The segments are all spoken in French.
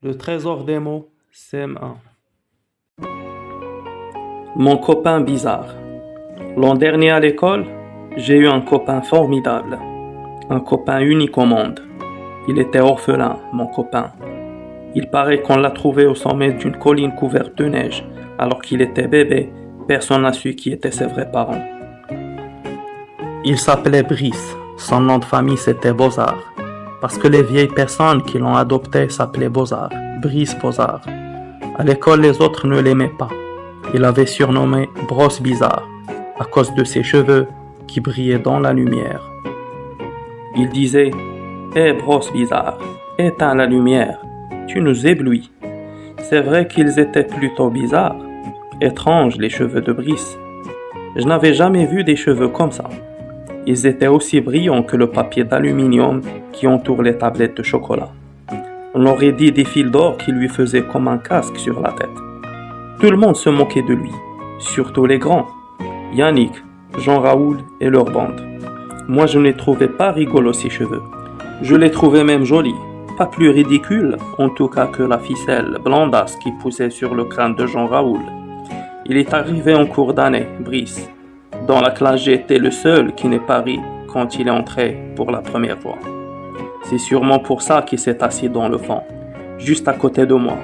Le trésor des mots, CM1. Mon copain bizarre. L'an dernier à l'école, j'ai eu un copain formidable. Un copain unique au monde. Il était orphelin, mon copain. Il paraît qu'on l'a trouvé au sommet d'une colline couverte de neige. Alors qu'il était bébé, personne n'a su qui étaient ses vrais parents. Il s'appelait Brice. Son nom de famille c'était Bozard. Parce que les vieilles personnes qui l'ont adopté s'appelaient Bozard. Brice Bozard. À l'école, les autres ne l'aimaient pas. Il avait surnommé Brosse Bizarre à cause de ses cheveux qui brillaient dans la lumière. Il disait « Hé Brosse Bizarre, éteins la lumière, tu nous éblouis. » C'est vrai qu'ils étaient plutôt bizarres, étranges les cheveux de Brice. Je n'avais jamais vu des cheveux comme ça. Ils étaient aussi brillants que le papier d'aluminium qui entoure les tablettes de chocolat. On aurait dit des fils d'or qui lui faisaient comme un casque sur la tête. Tout le monde se moquait de lui, surtout les grands. Yannick, Jean-Raoul et leur bande. Moi je ne les trouvais pas rigolos ces cheveux. Je les trouvais même jolis, pas plus ridicules en tout cas que la ficelle blondasse qui poussait sur le crâne de Jean-Raoul. Il est arrivé en cours d'année, Brice. Dans la classe j'étais le seul qui n'ait pas ri quand il est entré pour la première fois. C'est sûrement pour ça qu'il s'est assis dans le fond, juste à côté de moi.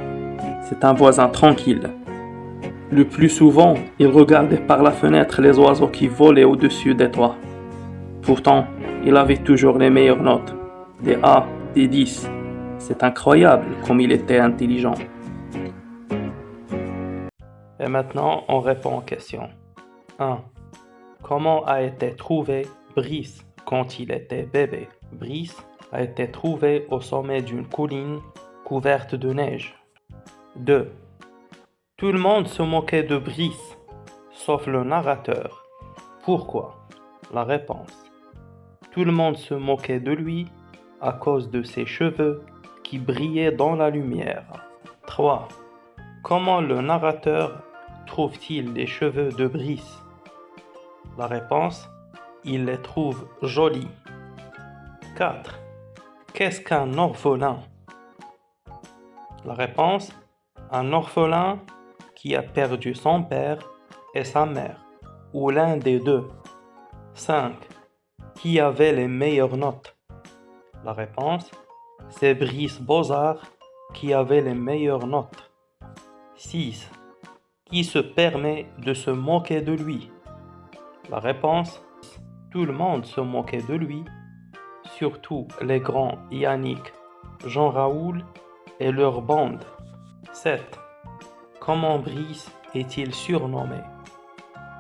C'est un voisin tranquille. Le plus souvent, il regardait par la fenêtre les oiseaux qui volaient au-dessus des toits. Pourtant, il avait toujours les meilleures notes, des A, des 10. C'est incroyable comme il était intelligent. Et maintenant, on répond aux questions. 1. Comment a été trouvé Brice quand il était bébé? Brice a été trouvé au sommet d'une colline couverte de neige. 2. Tout le monde se moquait de Brice, sauf le narrateur. Pourquoi? La réponse. Tout le monde se moquait de lui à cause de ses cheveux qui brillaient dans la lumière. 3. Comment le narrateur trouve-t-il les cheveux de Brice? La réponse. Il les trouve jolis. 4. Qu'est-ce qu'un orphelin? La réponse. Un orphelin qui a perdu son père et sa mère, ou l'un des deux. 5. Qui avait les meilleures notes? La réponse. C'est Brice Bozard qui avait les meilleures notes. 6. Qui se permet de se moquer de lui? La réponse. Tout le monde se moquait de lui, surtout les grands Yannick, Jean-Raoul et leur bande. 7. Comment Brice est-il surnommé?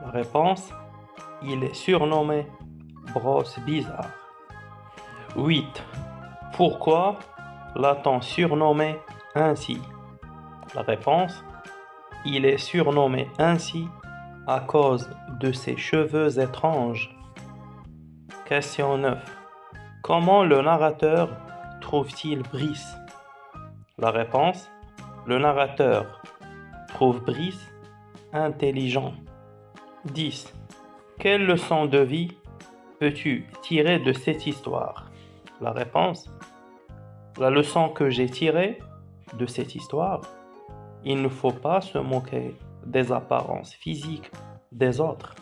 La réponse. Il est surnommé Brosse Bizarre. 8. Pourquoi l'a-t-on surnommé ainsi? La réponse. Il est surnommé ainsi à cause de ses cheveux étranges. Question 9. Comment le narrateur trouve-t-il Brice? La réponse. Le narrateur trouve Brice intelligent. 10. Quelle leçon de vie peux-tu tirer de cette histoire? La réponse. La leçon que j'ai tirée de cette histoire, il ne faut pas se moquer des apparences physiques des autres.